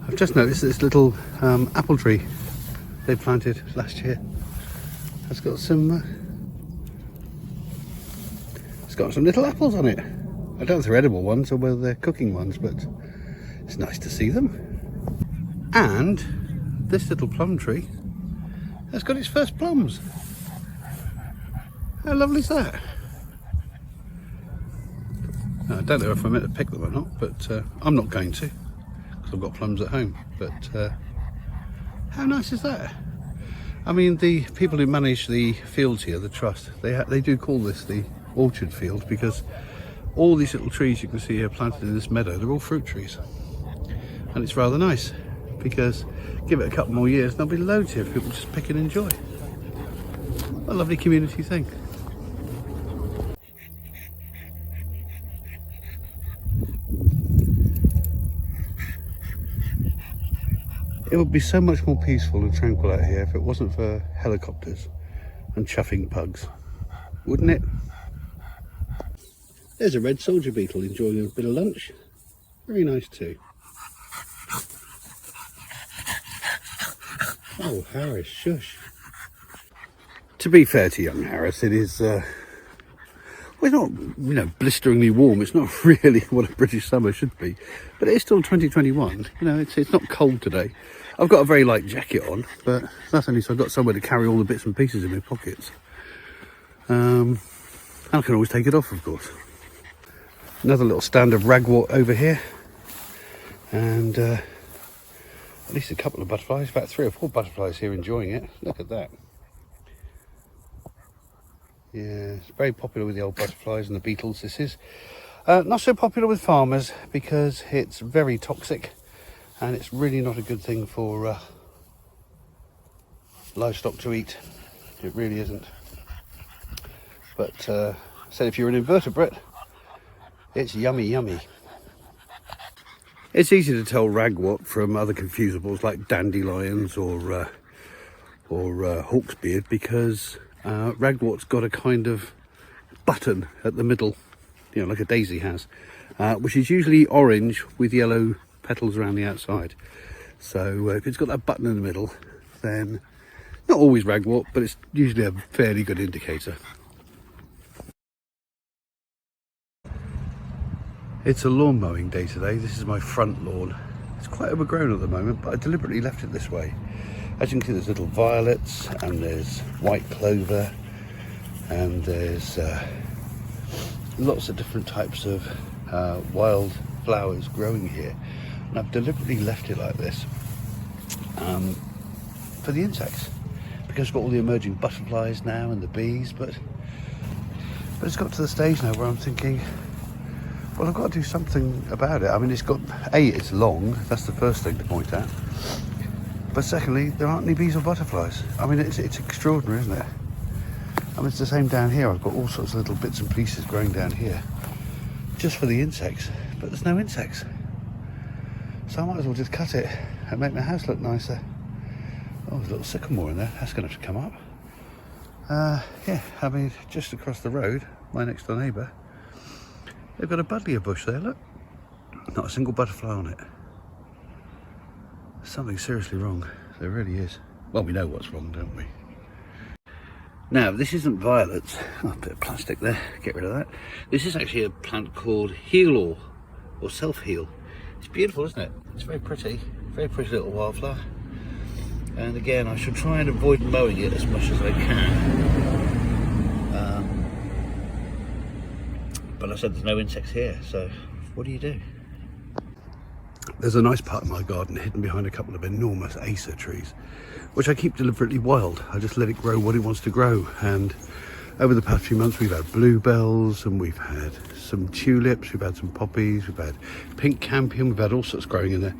I've just noticed this little apple tree they planted last year. It's got some little apples on it. I don't know if they're edible ones or whether they're cooking ones, but it's nice to see them. And this little plum tree has got its first plums. How lovely is that? Now, I don't know if I'm meant to pick them or not, but I'm not going to, because I've got plums at home. But how nice is that? I mean, the people who manage the fields here, the trust, they do call this the orchard field, because all these little trees you can see here planted in this meadow, they're all fruit trees. And it's rather nice, because give it a couple more years, there'll be loads here for people just pick and enjoy. What a lovely community thing. It would be so much more peaceful and tranquil out here if it wasn't for helicopters and chuffing pugs, wouldn't it? There's a red soldier beetle enjoying a bit of lunch. Very nice too. Oh, Harris, shush. To be fair to young Harris, it is, well, it's not, you know, blisteringly warm. It's not really what a British summer should be, but it is still 2021. You know, it's not cold today. I've got a very light jacket on, but that's only so I've got somewhere to carry all the bits and pieces in my pockets. I can always take it off, of course. Another little stand of ragwort over here, and at least a couple of butterflies, about 3 or 4 butterflies here enjoying it. Look at that. Yeah, it's very popular with the old butterflies and the beetles. This is not so popular with farmers because it's very toxic, and it's really not a good thing for livestock to eat. It really isn't. But said if you're an invertebrate, it's yummy yummy. It's easy to tell ragwort from other confusables like dandelions or hawksbeard, because ragwort's got a kind of button at the middle, you know, like a daisy has, which is usually orange with yellow petals around the outside. So if it's got that button in the middle, then not always ragwort, but it's usually a fairly good indicator. It's a lawn mowing day today. This is my front lawn. It's quite overgrown at the moment, but I deliberately left it this way. As you can see, there's little violets, and there's white clover, and there's lots of different types of wild flowers growing here. And I've deliberately left it like this for the insects, because it's got all the emerging butterflies now and the bees, but it's got to the stage now where I'm thinking, well, I've got to do something about it. I mean, it's long, that's the first thing to point out. But secondly, there aren't any bees or butterflies. I mean, it's extraordinary, isn't it? I mean, it's the same down here. I've got all sorts of little bits and pieces growing down here, just for the insects, but there's no insects. So I might as well just cut it and make my house look nicer. Oh, there's a little sycamore in there. That's going to have to come up. Yeah, I mean, just across the road, my next door neighbour, they've got a buddleia bush there, look. Not a single butterfly on it. Something's seriously wrong. There really is. Well, we know what's wrong, don't we? Now, this isn't violets. Oh, a bit of plastic there. Get rid of that. This is actually a plant called heal or self-heal. It's beautiful, isn't it? It's very pretty. Very pretty little wildflower. And again, I should try and avoid mowing it as much as I can. But I said there's no insects here, so what do you do? There's a nice part of my garden hidden behind a couple of enormous acer trees, which I keep deliberately wild. I just let it grow what it wants to grow. And over the past few months, we've had bluebells, and we've had some tulips, we've had some poppies, we've had pink campion, we've had all sorts growing in there.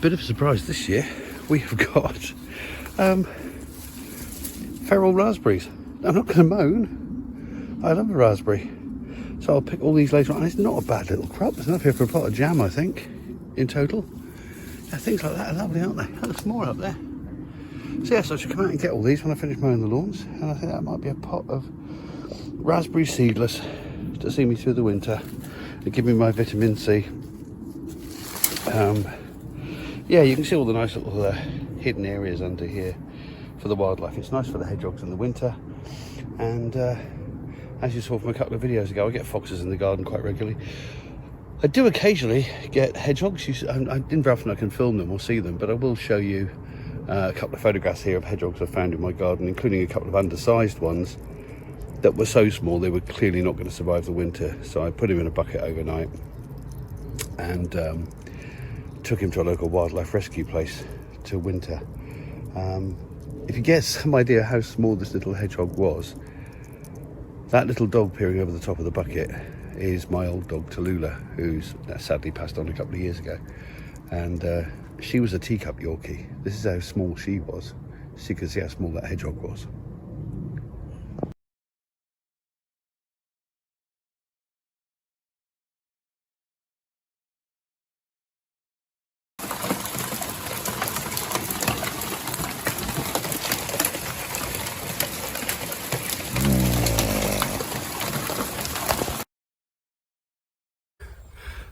Bit of a surprise this year, we have got feral raspberries. I'm not going to moan. I love a raspberry. So I'll pick all these later on. It's not a bad little crop. There's enough here for a pot of jam, I think, in total. Yeah, things like that are lovely, aren't they? Oh, there's more up there. So yes, I should come out and get all these when I finish mowing the lawns, and I think that might be a pot of raspberry seedless to see me through the winter and give me my vitamin C. Yeah, you can see all the nice little hidden areas under here for the wildlife. It's nice for the hedgehogs in the winter, and as you saw from a couple of videos ago, I get foxes in the garden quite regularly. I do occasionally get hedgehogs. I didn't very often I can film them or see them, but I will show you a couple of photographs here of hedgehogs I found in my garden, including a couple of undersized ones that were so small they were clearly not going to survive the winter. So I put him in a bucket overnight and took him to a local wildlife rescue place to winter. If you get some idea how small this little hedgehog was, that little dog peering over the top of the bucket is my old dog Tallulah, who's sadly passed on a couple of years ago, and she was a teacup Yorkie. This is how small she was, so you can see how small that hedgehog was.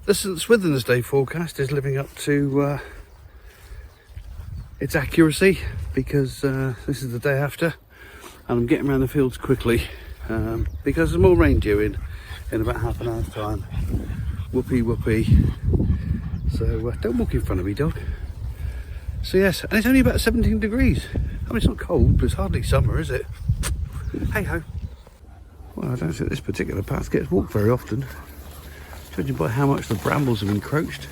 This Swithin's Day forecast is living up to its accuracy, because this is the day after, and I'm getting around the fields quickly because there's more rain due in about half an hour's time. Whoopee whoopee. So don't walk in front of me, dog. So yes, and it's only about 17 degrees. I mean, it's not cold, but it's hardly summer, is it? Hey ho. Well, I don't think this particular path gets walked very often, judging by how much the brambles have encroached.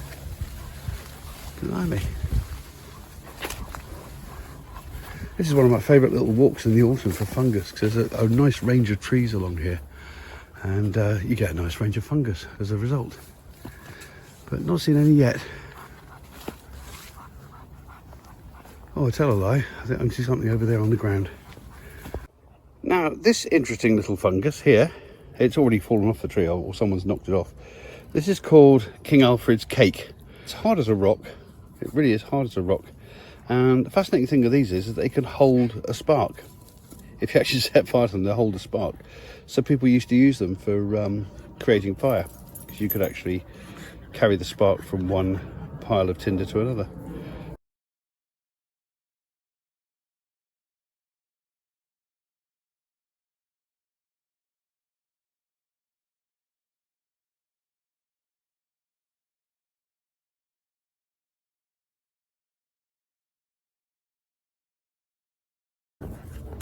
Blimey. This is one of my favourite little walks in the autumn for fungus, because there's a nice range of trees along here, and you get a nice range of fungus as a result. But not seen any yet. Oh, I tell a lie, I think I can see something over there on the ground. Now, this interesting little fungus here, it's already fallen off the tree, or someone's knocked it off. This is called King Alfred's cake. It's hard as a rock. It really is hard as a rock. And the fascinating thing of these is that they can hold a spark. If you actually set fire to them, they'll hold a spark. So people used to use them for creating fire, because you could actually carry the spark from one pile of tinder to another.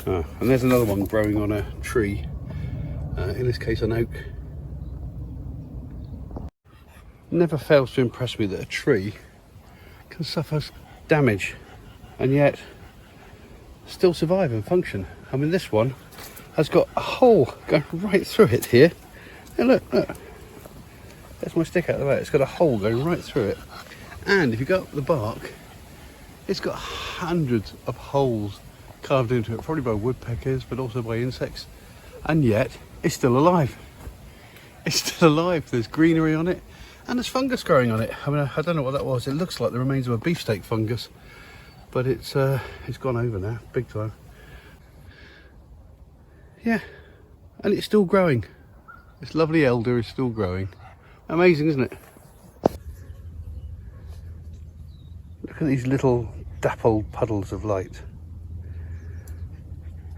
And there's another one growing on a tree, in this case an oak. Never fails to impress me that a tree can suffer damage and yet still survive and function. I mean, this one has got a hole going right through it here. And look, there's my stick out of the way. It's got a hole going right through it. And if you go up the bark, it's got hundreds of holes carved into it, probably by woodpeckers, but also by insects, and yet it's still alive. It's still alive. There's greenery on it, and there's fungus growing on it. I mean, I don't know what that was. It looks like the remains of a beefsteak fungus, but it's gone over now, big time. Yeah, and it's still growing. This lovely elder is still growing. Amazing, isn't it? Look at these little dappled puddles of light.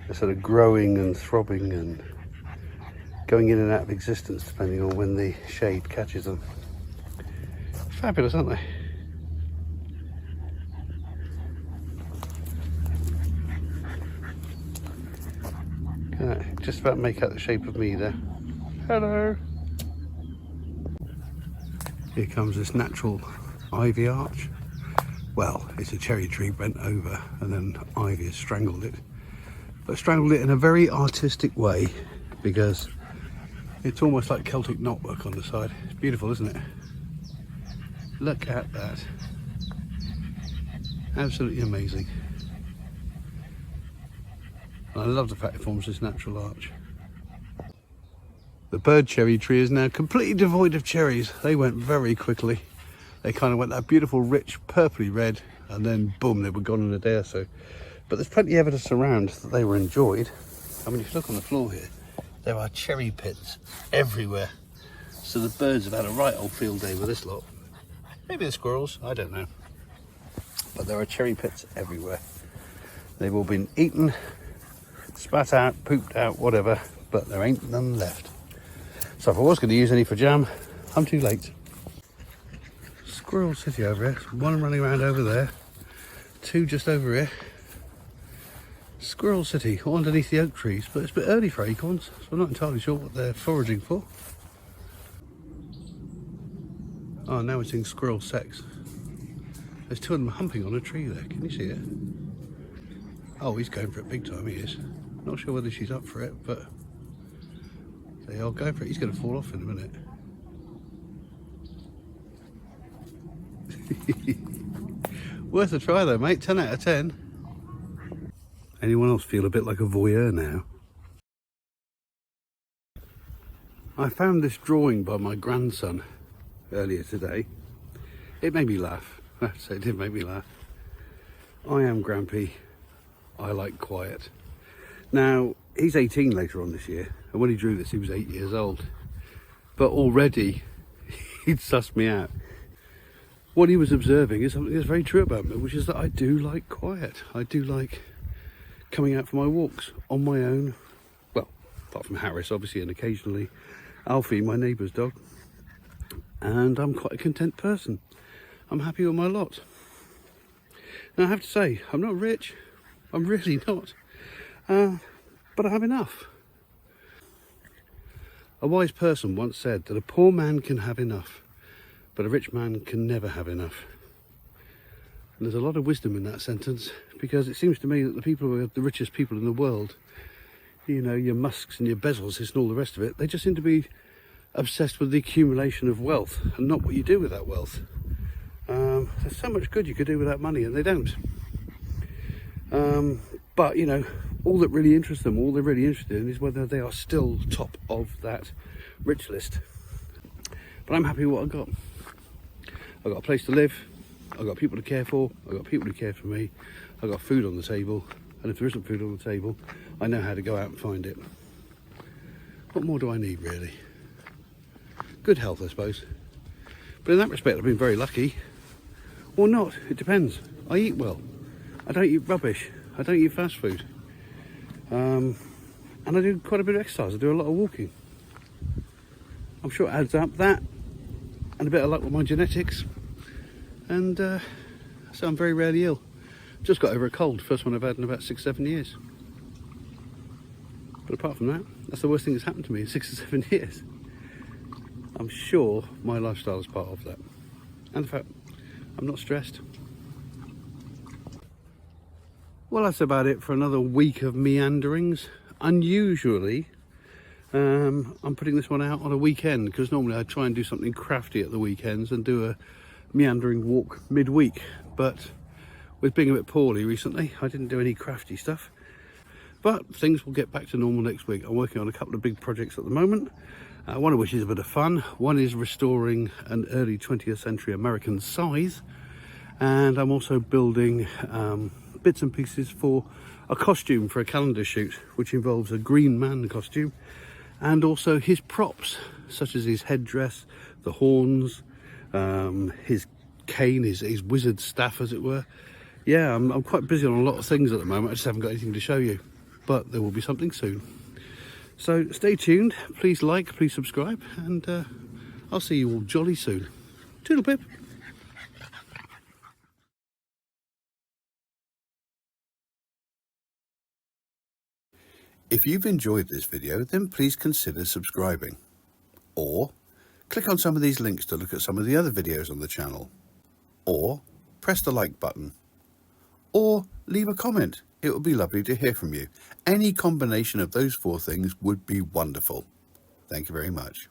They're sort of growing and throbbing and going in and out of existence depending on when the shade catches them. Fabulous, aren't they? Can I just about make out the shape of me there. Hello. Here comes this natural ivy arch. Well, it's a cherry tree bent over and then ivy has strangled it. But strangled it in a very artistic way, because it's almost like Celtic knotwork on the side. It's beautiful, isn't it? Look at that. Absolutely amazing. And I love the fact it forms this natural arch. The bird cherry tree is now completely devoid of cherries. They went very quickly. They kind of went that beautiful, rich, purpley red, and then boom, they were gone in a day or so. But there's plenty of evidence around that they were enjoyed. I mean, if you look on the floor here, there are cherry pits everywhere. So the birds have had a right old field day with this lot. Maybe the squirrels, I don't know. But there are cherry pits everywhere. They've all been eaten, spat out, pooped out, whatever, but there ain't none left. So if I was going to use any for jam, I'm too late. Squirrel City over here. One running around over there. Two just over here. Squirrel City, all underneath the oak trees, but it's a bit early for acorns, so I'm not entirely sure what they're foraging for. Oh, now we're seeing squirrel sex. There's two of them humping on a tree there, can you see it? Oh, he's going for it big time, he is. Not sure whether she's up for it, but they are going for it. He's going to fall off in a minute. Worth a try though, mate. 10 out of 10. Anyone else feel a bit like a voyeur now? I found this drawing by my grandson earlier today. It made me laugh. I have to say, it did make me laugh. I am grumpy. I like quiet. Now, he's 18 later on this year, and when he drew this, he was 8 years old. But already, he'd sussed me out. What he was observing is something that's very true about me, which is that I do like quiet. I do like coming out for my walks on my own. Well, apart from Harris, obviously, and occasionally Alfie, my neighbour's dog. And I'm quite a content person. I'm happy with my lot. Now, I have to say, I'm not rich. I'm really not. But I have enough. A wise person once said that a poor man can have enough, but a rich man can never have enough. And there's a lot of wisdom in that sentence, because it seems to me that the people who are the richest people in the world, you know, your Musks and your Bezos and all the rest of it, they just seem to be obsessed with the accumulation of wealth and not what you do with that wealth. There's so much good you could do with that money, and they don't. But, you know, all that really interests them, all they're really interested in is whether they are still top of that rich list. But I'm happy with what I've got. I've got a place to live, I've got people to care for, I've got people to care for me, I've got food on the table, and if there isn't food on the table, I know how to go out and find it. What more do I need, really? Good health, I suppose. But in that respect, I've been very lucky. Or not, it depends. I eat well. I don't eat rubbish. I don't eat fast food. And I do quite a bit of exercise. I do a lot of walking. I'm sure it adds up, that and a bit of luck with my genetics. And so I'm very rarely ill. Just got over a cold, first one I've had in about 6-7 years. But apart from that, that's the worst thing that's happened to me in 6 or 7 years. I'm sure my lifestyle is part of that. And the fact I'm not stressed. Well, that's about it for another week of meanderings. Unusually, I'm putting this one out on a weekend, because normally I try and do something crafty at the weekends and do a meandering walk midweek. But with being a bit poorly recently, I didn't do any crafty stuff. But things will get back to normal next week. I'm working on a couple of big projects at the moment, one of which is a bit of fun. One is restoring an early 20th century American scythe, and I'm also building bits and pieces for a costume for a calendar shoot, which involves a green man costume and also his props, such as his headdress, the horns, his cane, his wizard staff, as it were. Yeah, I'm quite busy on a lot of things at the moment. I just haven't got anything to show you, but there will be something soon. So stay tuned, please like, please subscribe, and I'll see you all jolly soon. Toodle-pip. If you've enjoyed this video, then please consider subscribing. Or click on some of these links to look at some of the other videos on the channel. Or press the like button. Or leave a comment. It would be lovely to hear from you. Any combination of those 4 things would be wonderful. Thank you very much.